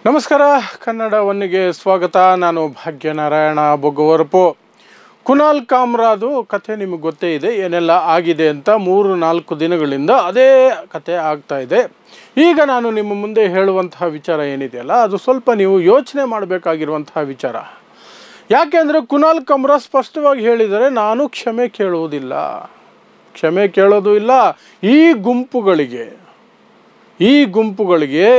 ನಮಸ್ಕಾರ ಕನ್ನಡ ಒನ್ನಿಗೆ ಸ್ವಾಗತ. ನಾನು ಭಾಗ್ಯನಾರಾಯಣ ಬೊಗ್ಗವರಪು. ಕುನಾಲ್ ಕಾಮ್ರಾದು ಕಥೆ ನಿಮಗೆ ಗೊತ್ತೇ ಇದೆ, ಏನೆಲ್ಲ ಆಗಿದೆ ಅಂತ. 3-4 ದಿನಗಳಿಂದ ಅದೇ ಕಥೆ ಆಗ್ತಾ ಇದೆ. ಈಗ ನಾನು ನಿಮ್ಮ ಮುಂದೆ ಹೇಳುವಂತಹ ವಿಚಾರ ಏನಿದೆಯಲ್ಲ, ಅದು ಸ್ವಲ್ಪ ನೀವು ಯೋಚನೆ ಮಾಡಬೇಕಾಗಿರುವಂತಹ ವಿಚಾರ. ಯಾಕೆಂದರೆ ಕುನಾಲ್ ಕಾಮ್ರಾ ಸ್ಪಷ್ಟವಾಗಿ ಹೇಳಿದರೆ, ನಾನು ಕ್ಷಮೆ ಕೇಳೋದು ಇಲ್ಲ. ಈ ಗುಂಪುಗಳಿಗೆ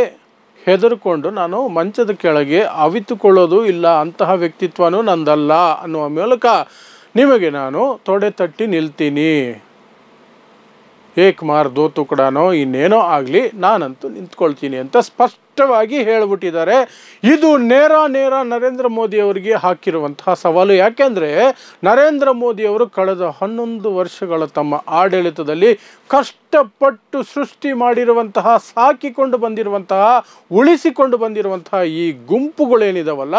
ಹೆದರ್ಕೊಂಡು ನಾನು ಮಂಚದ ಕೆಳಗೆ ಅವಿತುಕೊಳ್ಳೋದು ಇಲ್ಲ. ಅಂತಹ ವ್ಯಕ್ತಿತ್ವನೂ ನಂದಲ್ಲ ಅನ್ನುವ ಮೂಲಕ ನಿಮಗೆ ನಾನು ತೊಡೆ ತಟ್ಟಿ ನಿಲ್ತೀನಿ. ಏಕ್ ಮಾರ್ ದೋ ತುಕಡಾನೋ ಇನ್ನೇನೋ ಆಗಲಿ, ನಾನಂತೂ ನಿಂತ್ಕೊಳ್ತೀನಿ ಅಂತ ಸ್ಪಷ್ಟವಾಗಿ ಹೇಳಿಬಿಟ್ಟಿದ್ದಾರೆ. ಇದು ನೇರ ನರೇಂದ್ರ ಮೋದಿ ಅವರಿಗೆ ಹಾಕಿರುವಂತಹ ಸವಾಲು. ಯಾಕೆಂದರೆ ನರೇಂದ್ರ ಮೋದಿಯವರು ಕಳೆದ 11 ವರ್ಷಗಳ ತಮ್ಮ ಆಡಳಿತದಲ್ಲಿ ಕಷ್ಟಪಟ್ಟು ಸೃಷ್ಟಿ ಮಾಡಿರುವಂತಹ, ಸಾಕಿಕೊಂಡು ಬಂದಿರುವಂತಹ, ಉಳಿಸಿಕೊಂಡು ಬಂದಿರುವಂತಹ ಈ ಗುಂಪುಗಳೇನಿದಾವಲ್ಲ,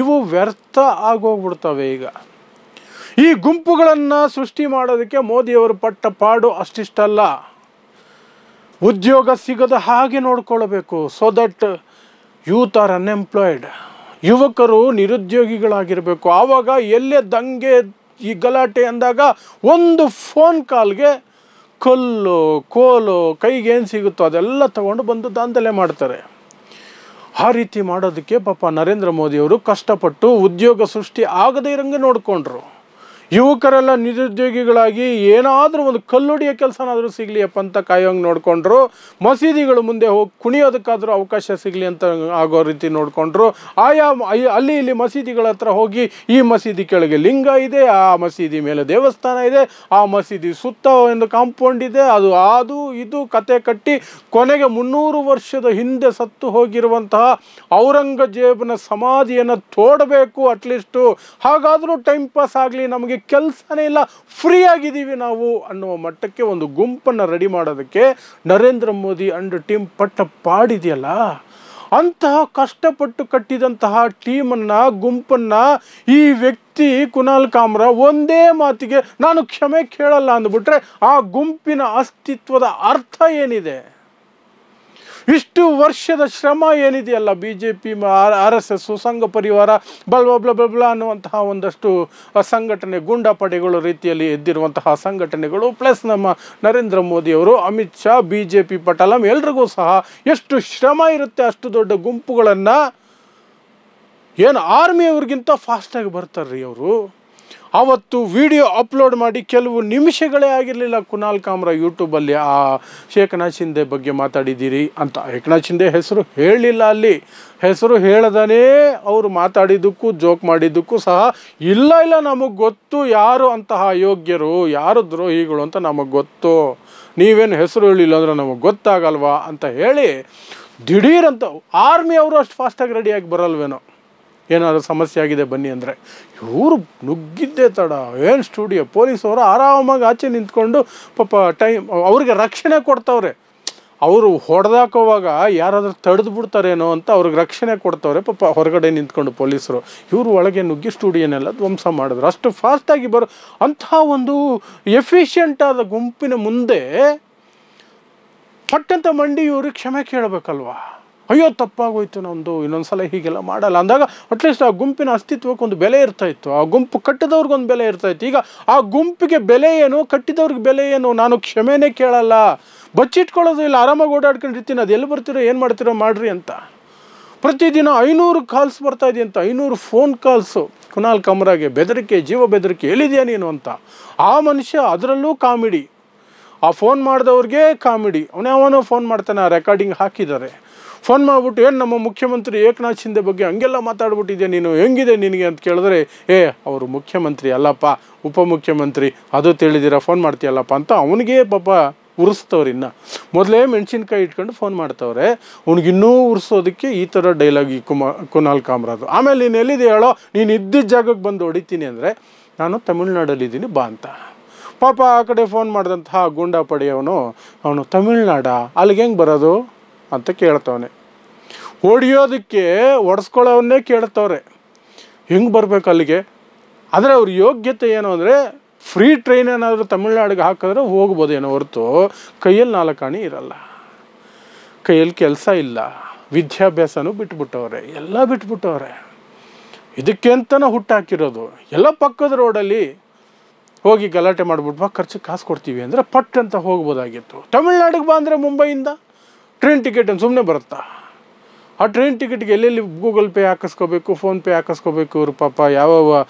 ಇವು ವ್ಯರ್ಥ ಆಗೋಗ್ಬಿಡ್ತವೆ. ಈಗ ಈ ಗುಂಪುಗಳನ್ನು ಸೃಷ್ಟಿ ಮಾಡೋದಕ್ಕೆ ಮೋದಿಯವರು ಪಟ್ಟ ಪಾಡು ಅಷ್ಟಿಷ್ಟಲ್ಲ. ಉದ್ಯೋಗ ಸಿಗದ ಹಾಗೆ ನೋಡ್ಕೊಳ್ಬೇಕು. So that youth are unemployed. ಯುವಕರು ನಿರುದ್ಯೋಗಿಗಳಾಗಿರಬೇಕು. ಆವಾಗ ಎಲ್ಲೇ ದಂಗೆ ಈ ಗಲಾಟೆ ಅಂದಾಗ ಒಂದು ಫೋನ್ ಕಾಲ್ಗೆ ಕಲ್ಲು ಕೋಲು ಕೈಗೆ ಏನು ಸಿಗುತ್ತೋ ಅದೆಲ್ಲ ತಗೊಂಡು ಬಂದು ದಾಂಧಲೆ ಮಾಡ್ತಾರೆ. ಆ ರೀತಿ ಮಾಡೋದಕ್ಕೆ ಪಾಪ ನರೇಂದ್ರ ಮೋದಿಯವರು ಕಷ್ಟಪಟ್ಟು ಉದ್ಯೋಗ ಸೃಷ್ಟಿ ಆಗದೇ ಇರಂಗೆ ನೋಡಿಕೊಂಡ್ರು. ಯುವಕರೆಲ್ಲ ನಿರುದ್ಯೋಗಿಗಳಾಗಿ ಏನಾದರೂ ಒಂದು ಕಲ್ಲೊಡಿಯೋ ಕೆಲಸನಾದರೂ ಸಿಗಲಿಯಪ್ಪ ಅಂತ ಕಾಯೋಂಗೆ ನೋಡಿಕೊಂಡ್ರು. ಮಸೀದಿಗಳು ಮುಂದೆ ಹೋಗಿ ಕುಣಿಯೋದಕ್ಕಾದರೂ ಅವಕಾಶ ಸಿಗಲಿ ಅಂತ ಆಗೋ ರೀತಿ ನೋಡಿಕೊಂಡ್ರು. ಅಲ್ಲಿ ಇಲ್ಲಿ ಮಸೀದಿಗಳ ಹತ್ರ ಹೋಗಿ, ಈ ಮಸೀದಿ ಕೆಳಗೆ ಲಿಂಗ ಇದೆ, ಆ ಮಸೀದಿ ಮೇಲೆ ದೇವಸ್ಥಾನ ಇದೆ, ಆ ಮಸೀದಿ ಸುತ್ತ ಒಂದು ಕಾಂಪೌಂಡ್ ಇದೆ, ಅದು ಇದು ಕತೆ ಕಟ್ಟಿ ಕೊನೆಗೆ 300 ವರ್ಷದ ಹಿಂದೆ ಸತ್ತು ಹೋಗಿರುವಂತಹ ಔರಂಗಜೇಬನ ಸಮಾಧಿಯನ್ನು ತೋಡಬೇಕು ಅಟ್ಲೀಸ್ಟು. ಹಾಗಾದರೂ ಟೈಮ್ ಪಾಸ್ ಆಗಲಿ, ನಮಗೆ ಕೆಲಸನೇ ಇಲ್ಲ, ಫ್ರೀ ಆಗಿದ್ದೀವಿ ನಾವು ಅನ್ನುವ ಮಟ್ಟಕ್ಕೆ ಒಂದು ಗುಂಪನ್ನು ರೆಡಿ ಮಾಡೋದಕ್ಕೆ ನರೇಂದ್ರ ಮೋದಿ ಅಂಡ್ ಟೀಮ್ ಪಟ್ಟ ಪಾಡಿದೆಯಲ್ಲ. ಅಂತಹ ಕಷ್ಟಪಟ್ಟು ಕಟ್ಟಿದಂತಹ ಟೀಮನ್ನು, ಗುಂಪನ್ನು ಈ ವ್ಯಕ್ತಿ ಕುನಾಲ್ ಕಾಮ್ರಾ ಒಂದೇ ಮಾತಿಗೆ ನಾನು ಕ್ಷಮೆ ಕೇಳಲ್ಲ ಅಂದ್ಬಿಟ್ರೆ ಆ ಗುಂಪಿನ ಅಸ್ತಿತ್ವದ ಅರ್ಥ ಏನಿದೆ? ಇಷ್ಟು ವರ್ಷದ ಶ್ರಮ ಏನಿದೆಯಲ್ಲ, BJP, RSS, ಸಂಘ ಪರಿವಾರ, ಬಲ್ಬಲ ಅನ್ನುವಂತಹ ಒಂದಷ್ಟು ಸಂಘಟನೆ, ಗೂಂಡಾ ಪಡೆಗಳು ರೀತಿಯಲ್ಲಿ ಎದ್ದಿರುವಂತಹ ಸಂಘಟನೆಗಳು, ಪ್ಲಸ್ ನಮ್ಮ ನರೇಂದ್ರ ಮೋದಿಯವರು, ಅಮಿತ್ ಶಾ, BJP ಪಟಾಲಂ, ಎಲ್ರಿಗೂ ಸಹ ಎಷ್ಟು ಶ್ರಮ ಇರುತ್ತೆ. ಅಷ್ಟು ದೊಡ್ಡ ಗುಂಪುಗಳನ್ನು ಏನು ಆರ್ಮಿಯವ್ರಿಗಿಂತ ಫಾಸ್ಟಾಗಿ ಬರ್ತಾರ್ರಿ ಅವರು. ಆವತ್ತು ವಿಡಿಯೋ ಅಪ್ಲೋಡ್ ಮಾಡಿ ಕೆಲವು ನಿಮಿಷಗಳೇ ಆಗಿರಲಿಲ್ಲ ಕುನಾಲ್ ಕಾಮ್ರಾ ಯೂಟ್ಯೂಬಲ್ಲಿ ಆ ಏಕನಾಥ್ ಶಿಂದೆ ಬಗ್ಗೆ ಮಾತಾಡಿದ್ದೀರಿ ಅಂತ. ಏಕನಾಥ್ ಶಿಂದೆ ಹೆಸರು ಹೇಳಲಿಲ್ಲ ಅಲ್ಲಿ. ಹೆಸರು ಹೇಳದೇ ಅವರು ಮಾತಾಡಿದ್ದಕ್ಕೂ ಜೋಕ್ ಮಾಡಿದ್ದಕ್ಕೂ ಸಹ ಇಲ್ಲ ನಮಗೆ ಗೊತ್ತು ಯಾರು ಅಂತಹ ಅಯೋಗ್ಯರು, ಯಾರು ದ್ರೋಹಿಗಳು ಅಂತ ನಮಗೆ ಗೊತ್ತು, ನೀವೇನು ಹೆಸರು ಹೇಳಿಲ್ಲ ಅಂದರೆ ನಮಗೆ ಗೊತ್ತಾಗಲ್ವಾ ಅಂತ ಹೇಳಿ ದಿಢೀರಂತ ಆರ್ಮಿ ಅವರು ಅಷ್ಟು ಫಾಸ್ಟಾಗಿ ರೆಡಿಯಾಗಿ ಬರಲ್ವೇನೋ, ಏನಾದರೂ ಸಮಸ್ಯೆ ಆಗಿದೆ ಬನ್ನಿ ಅಂದರೆ. ಇವರು ನುಗ್ಗಿದ್ದೇ ತಡ. ಏನು ಸ್ಟುಡಿಯೋ ಪೊಲೀಸವರು ಆರಾಮಾಗಿ ಆಚೆ ನಿಂತ್ಕೊಂಡು ಪಾಪ ಅವ್ರಿಗೆ ರಕ್ಷಣೆ ಕೊಡ್ತವ್ರೆ. ಅವರು ಹೊಡೆದಾಕೋವಾಗ ಯಾರಾದರೂ ತಡೆದು ಬಿಡ್ತಾರೇನೋ ಅಂತ ಅವ್ರಿಗೆ ರಕ್ಷಣೆ ಕೊಡ್ತವ್ರೆ ಪಾಪ ಹೊರಗಡೆ ನಿಂತ್ಕೊಂಡು ಪೊಲೀಸರು. ಇವರು ಒಳಗೆ ನುಗ್ಗಿ ಸ್ಟುಡಿಯೋನೆಲ್ಲ ಧ್ವಂಸ ಮಾಡಿದ್ರು. ಅಷ್ಟು ಫಾಸ್ಟಾಗಿ ಅಂಥ ಒಂದು ಎಫಿಷಿಯೆಂಟ್ ಆದ ಗುಂಪಿನ ಮುಂದೆ ಪಟ್ಟಂತ ಮಂಡಿ ಇವ್ರಿಗೆ ಕ್ಷಮೆ ಕೇಳಬೇಕಲ್ವಾ? ಅಯ್ಯೋ ತಪ್ಪಾಗೋಯ್ತು ನಮ್ಮದು, ಇನ್ನೊಂದು ಸಲ ಹೀಗೆಲ್ಲ ಮಾಡಲ್ಲ ಅಂದಾಗ ಅಟ್ಲೀಸ್ಟ್ ಆ ಗುಂಪಿನ ಅಸ್ತಿತ್ವಕ್ಕೆ ಒಂದು ಬೆಲೆ ಇರ್ತಾಯಿತ್ತು. ಆ ಗುಂಪು ಕಟ್ಟಿದವ್ರಿಗೊಂದು ಬೆಲೆ ಇರ್ತಾಯಿತ್ತು. ಈಗ ಆ ಗುಂಪಿಗೆ ಬೆಲೆ ಏನು, ಕಟ್ಟಿದವ್ರಿಗೆ ಬೆಲೆ ಏನು? ನಾನು ಕ್ಷಮೆನೇ ಕೇಳಲ್ಲ, ಬಚ್ಚಿಟ್ಕೊಳ್ಳೋದು ಇಲ್ಲ, ಆರಾಮಾಗಿ ಓಡಾಡ್ಕೊಂಡಿರ್ತೀನಿ, ಅದು ಎಲ್ಲಿ ಬರ್ತೀರೋ ಏನು ಮಾಡ್ತೀರೋ ಮಾಡ್ರಿ ಅಂತ. ಪ್ರತಿದಿನ 500 ಕಾಲ್ಸ್ ಬರ್ತಾಯಿದೆ ಅಂತ, 500 ಫೋನ್ ಕಾಲ್ಸು ಕುನಾಲ್ ಕಾಮ್ರಾಗೆ. ಬೆದರಿಕೆ, ಜೀವ ಬೆದರಿಕೆ, ಎಲ್ಲಿದೆಯಾ ನೀನು ಅಂತ. ಆ ಮನುಷ್ಯ ಅದರಲ್ಲೂ ಕಾಮಿಡಿ. ಆ ಫೋನ್ ಮಾಡಿದವ್ರಿಗೆ ಕಾಮಿಡಿ. ಅವನೋ ಫೋನ್ ಮಾಡ್ತಾನೆ, ಆ ರೆಕಾರ್ಡಿಂಗ್ ಹಾಕಿದ್ದಾರೆ. ಫೋನ್ ಮಾಡಿಬಿಟ್ಟು, ಏನು ನಮ್ಮ ಮುಖ್ಯಮಂತ್ರಿ ಏಕನಾಥ್ ಶಿಂದೆ ಬಗ್ಗೆ ಹಂಗೆಲ್ಲ ಮಾತಾಡ್ಬಿಟ್ಟಿದ್ದೆ ನೀನು, ಹೆಂಗಿದೆ ನಿನಗೆ ಅಂತ ಕೇಳಿದ್ರೆ, ಅವರು ಮುಖ್ಯಮಂತ್ರಿ ಅಲ್ಲಪ್ಪ, ಉಪಮುಖ್ಯಮಂತ್ರಿ, ಅದು ತಿಳಿದಿರ ಫೋನ್ ಮಾಡ್ತೀಯಲ್ಲಪ್ಪ ಅಂತ ಅವನಿಗೆ ಪಾಪ ಉರಿಸ್ತವ್ರು. ಇನ್ನು ಮೊದಲೇ ಮೆಣಸಿನ್ಕಾಯಿ ಇಟ್ಕೊಂಡು ಫೋನ್ ಮಾಡ್ತವ್ರೆ, ಅವ್ನಿಗಿನ್ನೂ ಉರಿಸೋದಕ್ಕೆ ಈ ಥರ ಡೈಲಾಗ್ ಈ ಕುನಾಲ್ ಕಾಮ್ರಾದು. ಆಮೇಲೆ ನೀನು ಎಲ್ಲಿದೆ ಹೇಳೋ, ನೀನು ಇದ್ದಿದ್ದ ಜಾಗಕ್ಕೆ ಬಂದು ಹೊಡಿತೀನಿ ಅಂದರೆ, ನಾನು ತಮಿಳ್ನಾಡಲ್ಲಿದ್ದೀನಿ ಬಾ ಅಂತ. ಪಾಪ ಆ ಕಡೆ ಫೋನ್ ಮಾಡಿದಂತಹ ಗೂಂಡಾ ಅವನು ತಮಿಳ್ನಾಡ, ಅಲ್ಲಿಗೆ ಹೆಂಗೆ ಬರೋದು ಅಂತ ಕೇಳ್ತವನೆ. ಹೊಡಿಯೋದಕ್ಕೆ ಒಡಿಸ್ಕೊಳ್ಳೋವನ್ನೇ ಕೇಳ್ತವ್ರೆ, ಹೆಂಗೆ ಬರಬೇಕು ಅಲ್ಲಿಗೆ. ಆದರೆ ಅವ್ರ ಯೋಗ್ಯತೆ ಏನು ಅಂದರೆ, ಫ್ರೀ ಟ್ರೈನ್ ಏನಾದರೂ ತಮಿಳ್ನಾಡಿಗೆ ಹಾಕಿದ್ರೆ ಹೋಗ್ಬೋದೇನೋ ಹೊರತು ಕೈಯಲ್ಲಿ 4 ಆಣೆ ಇರಲ್ಲ, ಕೈಯಲ್ಲಿ ಕೆಲಸ ಇಲ್ಲ, ವಿದ್ಯಾಭ್ಯಾಸನೂ ಬಿಟ್ಬಿಟ್ಟವ್ರೆ, ಎಲ್ಲ ಬಿಟ್ಬಿಟ್ಟವ್ರೆ. ಇದಕ್ಕೆ ಅಂತಲೇ ಹುಟ್ಟಾಕಿರೋದು. ಎಲ್ಲ ಪಕ್ಕದ ರೋಡಲ್ಲಿ ಹೋಗಿ ಗಲಾಟೆ ಮಾಡಿಬಿಟ್ಟು ಖರ್ಚಿಗೆ ಕಾಸು ಕೊಡ್ತೀವಿ ಅಂದರೆ ಪಟ್ ಅಂತ ಹೋಗ್ಬೋದಾಗಿತ್ತು. ತಮಿಳ್ನಾಡಿಗೆ ಬಾ ಅಂದರೆ ಮುಂಬೈಯಿಂದ ಟ್ರೈನ್ ಟಿಕೆಟ್ ಅಂತ ಸುಮ್ಮನೆ ಬರುತ್ತಾ? ಆ ಟ್ರೈನ್ ಟಿಕೆಟ್ಗೆ ಎಲ್ಲೆಲ್ಲಿ ಗೂಗಲ್ ಪೇ ಹಾಕಿಸ್ಕೋಬೇಕು, ಫೋನ್ಪೇ ಹಾಕಿಸ್ಕೋಬೇಕು. ಇವರು ಪಾಪ ಯಾವ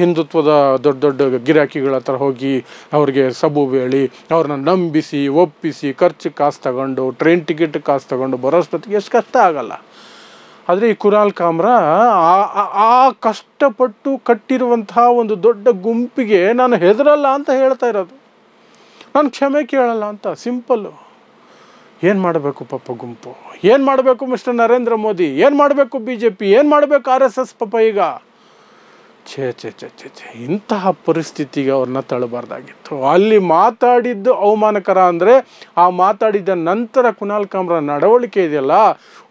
ಹಿಂದುತ್ವದ ದೊಡ್ಡ ದೊಡ್ಡ ಗಿರಾಕಿಗಳ ಹತ್ರ ಹೋಗಿ ಅವ್ರಿಗೆ ಸಬು ಬೇಳಿ ಅವ್ರನ್ನ ನಂಬಿಸಿ ಒಪ್ಪಿಸಿ ಖರ್ಚು ಕಾಸು ತಗೊಂಡು ಟ್ರೈನ್ ಟಿಕೆಟ್ ಕಾಸು ತಗೊಂಡು ಬರೋಷ್ಟೊತ್ತಿಗೆ ಎಷ್ಟು ಕಷ್ಟ ಆಗಲ್ಲ. ಆದರೆ ಈ ಕುನಾಲ್ ಕಾಮ್ರಾ ಆ ಕಷ್ಟಪಟ್ಟು ಕಟ್ಟಿರುವಂತಹ ಒಂದು ದೊಡ್ಡ ಗುಂಪಿಗೆ ನಾನು ಹೆದರಲ್ಲ ಅಂತ ಹೇಳ್ತಾ ಇರೋದು, ನಾನು ಕ್ಷಮೆ ಕೇಳಲ್ಲ ಅಂತ. ಸಿಂಪಲ್ಲು. ಏನು ಮಾಡಬೇಕು ಪಾಪ ಗುಂಪು? ಏನು ಮಾಡಬೇಕು ಮಿಸ್ಟರ್ ನರೇಂದ್ರ ಮೋದಿ? ಏನು ಮಾಡಬೇಕು BJP? ಏನು ಮಾಡಬೇಕು RSS ಪಾಪ ಈಗ? ಛೇ ಛೇ ಛೇ ಛೇ ಛೇ ಇಂತಹ ಪರಿಸ್ಥಿತಿಗೆ ಅವ್ರನ್ನ ತಳ್ಳಬಾರ್ದಾಗಿತ್ತು. ಅಲ್ಲಿ ಮಾತಾಡಿದ್ದು ಅವಮಾನಕರ ಅಂದರೆ ಆ ಮಾತಾಡಿದ ನಂತರ ಕುನಾಲ್ ಕಾಮ್ರಾ ನಡವಳಿಕೆ ಇದೆಯಲ್ಲ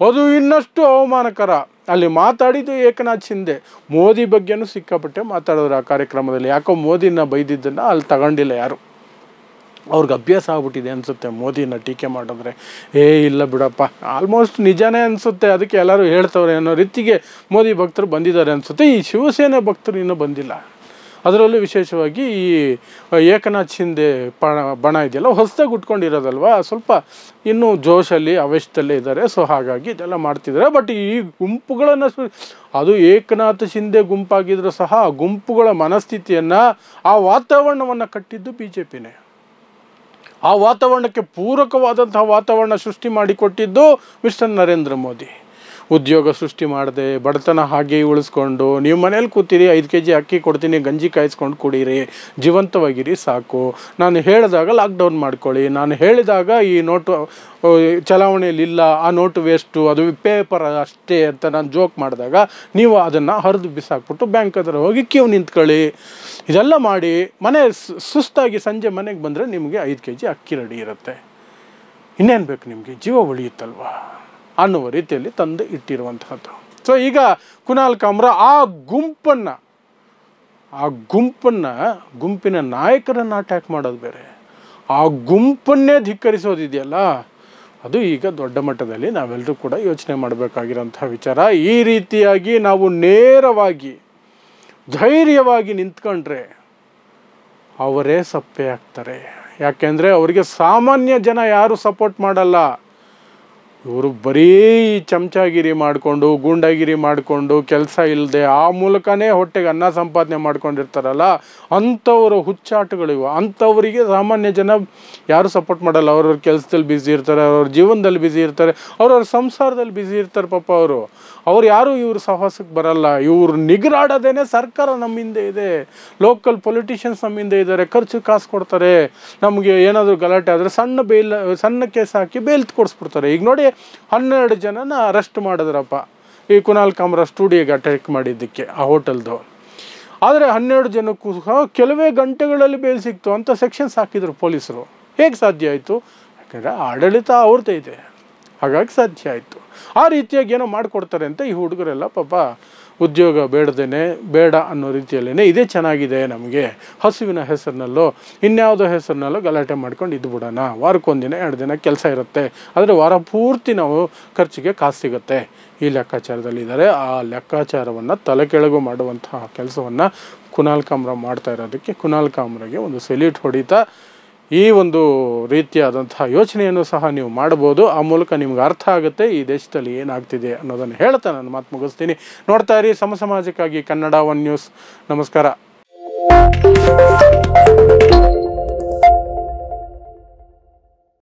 ಅದು ಇನ್ನಷ್ಟು ಅವಮಾನಕರ. ಅಲ್ಲಿ ಮಾತಾಡಿದ್ದು ಏಕನಾಥ್ ಶಿಂದೆ. ಮೋದಿ ಬಗ್ಗೆನೂ ಸಿಕ್ಕಾಪಟ್ಟೆ ಮಾತಾಡಿದ್ರು ಆ ಕಾರ್ಯಕ್ರಮದಲ್ಲಿ. ಯಾಕೋ ಮೋದಿನ ಬೈದಿದ್ದನ್ನು ಅಲ್ಲಿ ತಗೊಂಡಿಲ್ಲ ಯಾರು. ಅವ್ರಿಗೆ ಅಭ್ಯಾಸ ಆಗ್ಬಿಟ್ಟಿದೆ ಅನಿಸುತ್ತೆ ಮೋದಿನ ಟೀಕೆ ಮಾಡಿದ್ರೆ. ಇಲ್ಲ ಬಿಡಪ್ಪ, ಆಲ್ಮೋಸ್ಟ್ ನಿಜಾನೇ ಅನಿಸುತ್ತೆ. ಅದಕ್ಕೆ ಎಲ್ಲರೂ ಹೇಳ್ತವ್ರೆ ಅನ್ನೋ ರೀತಿಗೆ ಮೋದಿ ಭಕ್ತರು ಬಂದಿದ್ದಾರೆ ಅನಿಸುತ್ತೆ. ಈ ಶಿವಸೇನೆ ಭಕ್ತರು ಇನ್ನೂ ಬಂದಿಲ್ಲ. ಅದರಲ್ಲೂ ವಿಶೇಷವಾಗಿ ಈ ಏಕನಾಥ್ ಶಿಂದೆ ಬಣ ಇದೆಯಲ್ಲ ಹೊಸದಾಗಿ ಉಟ್ಕೊಂಡಿರೋದಲ್ವ, ಸ್ವಲ್ಪ ಇನ್ನೂ ಜೋಶಲ್ಲಿ ಅವೆಷ್ಟಲ್ಲೇ ಇದ್ದಾರೆ. ಸೊ ಹಾಗಾಗಿ ಇದೆಲ್ಲ ಮಾಡ್ತಿದ್ದಾರೆ. ಬಟ್ ಈ ಗುಂಪುಗಳನ್ನು ಅದು ಏಕನಾಥ್ ಶಿಂದೆ ಗುಂಪಾಗಿದ್ರೂ ಸಹ ಆ ಗುಂಪುಗಳ ಮನಸ್ಥಿತಿಯನ್ನು ಆ ವಾತಾವರಣವನ್ನು ಕಟ್ಟಿದ್ದು BJPನೇ. ಆ ವಾತಾವರಣಕ್ಕೆ ಪೂರಕವಾದಂತಹ ವಾತಾವರಣ ಸೃಷ್ಟಿ ಮಾಡಿಕೊಟ್ಟಿದ್ದು ಮಿಸ್ಟರ್ ನರೇಂದ್ರ ಮೋದಿ. ಉದ್ಯೋಗ ಸೃಷ್ಟಿ ಮಾಡದೆ ಬಡತನ ಹಾಗೆ ಉಳಿಸ್ಕೊಂಡು ನೀವು ಮನೇಲಿ ಕೂತೀರಿ, 5 kg ಅಕ್ಕಿ ಕೊಡ್ತೀನಿ, ಗಂಜಿ ಕಾಯಿಸ್ಕೊಂಡು ಕುಡೀರಿ, ಜೀವಂತವಾಗಿರಿ ಸಾಕು. ನಾನು ಹೇಳಿದಾಗ ಲಾಕ್ಡೌನ್ ಮಾಡ್ಕೊಳ್ಳಿ, ನಾನು ಹೇಳಿದಾಗ ಈ ನೋಟು ಚಲಾವಣೆಯಲ್ಲಿಲ್ಲ, ಆ ನೋಟು ವೇಸ್ಟು, ಅದು ಪೇಪರ್ ಅಷ್ಟೇ ಅಂತ ನಾನು ಜೋಕ್ ಮಾಡಿದಾಗ ನೀವು ಅದನ್ನು ಹರಿದು ಬಿಸಾಕ್ಬಿಟ್ಟು ಬ್ಯಾಂಕ್ ಹತ್ರ ಹೋಗಿ ಕ್ಯೂ ನಿಂತ್ಕೊಳ್ಳಿ. ಇದೆಲ್ಲ ಮಾಡಿ ಮನೆ ಸುಸ್ತಾಗಿ ಸಂಜೆ ಮನೆಗೆ ಬಂದರೆ ನಿಮಗೆ 5 kg ಅಕ್ಕಿ ರೆಡಿ ಇರುತ್ತೆ. ಇನ್ನೇನು ಬೇಕು ನಿಮಗೆ? ಜೀವ ಉಳಿಯುತ್ತಲ್ವ ಅನ್ನುವ ರೀತಿಯಲ್ಲಿ ತಂದು ಇಟ್ಟಿರುವಂತಹದ್ದು. ಸೊ ಈಗ ಕುನಾಲ್ ಕಾಮ್ರಾ ಆ ಗುಂಪಿನ ನಾಯಕರನ್ನು ಅಟ್ಯಾಕ್ ಮಾಡೋದು ಬೇರೆ, ಆ ಗುಂಪನ್ನೇ ಧಿಕ್ಕರಿಸೋದಿದೆಯಲ್ಲ ಅದು ಈಗ ದೊಡ್ಡ ಮಟ್ಟದಲ್ಲಿ ನಾವೆಲ್ಲರೂ ಕೂಡ ಯೋಚನೆ ಮಾಡಬೇಕಾಗಿರೋಂಥ ವಿಚಾರ. ಈ ರೀತಿಯಾಗಿ ನಾವು ನೇರವಾಗಿ ಧೈರ್ಯವಾಗಿ ನಿಂತ್ಕೊಂಡ್ರೆ ಅವರೇ ಸಪ್ಪೆ ಆಗ್ತಾರೆ. ಯಾಕೆಂದರೆ ಅವರಿಗೆ ಸಾಮಾನ್ಯ ಜನ ಯಾರು ಸಪೋರ್ಟ್ ಮಾಡಲ್ಲ. ಇವರು ಬರೀ ಚಮಚಾಗಿರಿ ಮಾಡಿಕೊಂಡು ಗೂಂಡಾಗಿರಿ ಮಾಡಿಕೊಂಡು ಕೆಲಸ ಇಲ್ಲದೆ ಆ ಮೂಲಕನೇ ಹೊಟ್ಟೆಗೆ ಅನ್ನ ಸಂಪಾದನೆ ಮಾಡ್ಕೊಂಡಿರ್ತಾರಲ್ಲ ಅಂಥವರು ಹುಚ್ಚಾಟಗಳಿವು. ಅಂಥವರಿಗೆ ಸಾಮಾನ್ಯ ಜನ ಯಾರು ಸಪೋರ್ಟ್ ಮಾಡಲ್ಲ. ಅವ್ರವ್ರ ಕೆಲಸದಲ್ಲಿ ಬ್ಯುಸಿ ಇರ್ತಾರೆ, ಅವ್ರವ್ರ ಜೀವನದಲ್ಲಿ ಬ್ಯುಸಿ ಇರ್ತಾರೆ, ಅವ್ರವ್ರ ಸಂಸಾರದಲ್ಲಿ ಬ್ಯುಸಿ ಇರ್ತಾರೆ ಪಾಪ ಅವ್ರು ಯಾರು ಇವ್ರ ಸಹವಾಸಕ್ಕೆ ಬರಲ್ಲ. ಇವ್ರು ನಿಗರಾಡೋದೇನೆ ಸರ್ಕಾರ ನಮ್ಮಿಂದ ಇದೆ, ಲೋಕಲ್ ಪೊಲಿಟಿಷಿಯನ್ಸ್ ನಮ್ಮಿಂದ ಇದ್ದಾರೆ, ಖರ್ಚು ಕಾಸು ಕೊಡ್ತಾರೆ. ನಮಗೆ ಏನಾದರೂ ಗಲಾಟೆ ಆದರೆ ಸಣ್ಣ ಕೇಸ್ ಹಾಕಿ ಬೇಲ್ ಕೊಡಿಸ್ಬಿಡ್ತಾರೆ. ಈಗ ನೋಡಿ 12 ಜನನ ಅರೆಸ್ಟ್ ಮಾಡಿದ್ರಪ್ಪ ಈ ಕುನಾಲ್ ಕಾಮ್ರಾ ಸ್ಟುಡಿಯೋಗೆ ಅಟ್ಯಾಕ್ ಮಾಡಿದ್ದಕ್ಕೆ ಆ ಹೋಟೆಲ್ದು. ಆದರೆ 12 ಜನಕ್ಕೂ ಸಹ ಕೆಲವೇ ಗಂಟೆಗಳಲ್ಲಿ ಬೇಲ್ ಸಿಕ್ತು ಅಂತ ಸೆಕ್ಷನ್ಸ್ ಹಾಕಿದ್ರು ಪೊಲೀಸರು. ಹೇಗೆ ಸಾಧ್ಯ ಆಯಿತು? ಯಾಕೆಂದರೆ ಆಡಳಿತ ಅವ್ರದ್ದೇ ಇದೆ, ಹಾಗಾಗಿ ಸಾಧ್ಯ ಆಯಿತು. ಆ ರೀತಿಯಾಗಿ ಏನೋ ಮಾಡಿಕೊಡ್ತಾರೆ ಅಂತ ಈ ಹುಡುಗರೆಲ್ಲ ಪಾಪ ಉದ್ಯೋಗ ಬೇಡ ಅನ್ನೋ ರೀತಿಯಲ್ಲೇ ಇದೇ ಚೆನ್ನಾಗಿದೆ ನಮಗೆ, ಹಸುವಿನ ಹೆಸರಿನಲ್ಲೋ ಇನ್ಯಾವುದೋ ಹೆಸರಿನಲ್ಲೋ ಗಲಾಟೆ ಮಾಡ್ಕೊಂಡು ಇದ್ದು ಬಿಡೋಣ, ವಾರಕ್ಕೊಂದಿನ 2 ದಿನ ಕೆಲಸ ಇರುತ್ತೆ, ಆದರೆ ವಾರ ಪೂರ್ತಿ ನಾವು ಖರ್ಚಿಗೆ ಕಾಸು ಸಿಗುತ್ತೆ, ಈ ಲೆಕ್ಕಾಚಾರದಲ್ಲಿದ್ದಾರೆ. ಆ ಲೆಕ್ಕಾಚಾರವನ್ನು ತಲೆ ಕೆಳಗು ಮಾಡುವಂತಹ ಕೆಲಸವನ್ನು ಕುನಾಲ್ ಕಾಮ್ರಾ ಮಾಡ್ತಾ ಇರೋದಕ್ಕೆ ಕುನಾಲ್ ಕಾಮ್ರಾಗೆ ಒಂದು ಸೆಲ್ಯೂಟ್ ಹೊಡಿತಾ ಈ ಒಂದು ರೀತಿಯಾದಂತಹ ಯೋಚನೆಯನ್ನು ಸಹ ನೀವು ಮಾಡ್ಬೋದು. ಆ ಮೂಲಕ ನಿಮ್ಗೆ ಅರ್ಥ ಆಗುತ್ತೆ ಈ ದೇಶದಲ್ಲಿ ಏನಾಗ್ತಿದೆ ಅನ್ನೋದನ್ನು ಹೇಳ್ತಾ ನಾನು ಮಾತು ಮುಗಿಸ್ತೀನಿ. ನೋಡ್ತಾ ಇರಿ ಸಮಾಜಕ್ಕಾಗಿ ಕನ್ನಡ 1 ನ್ಯೂಸ್. ನಮಸ್ಕಾರ.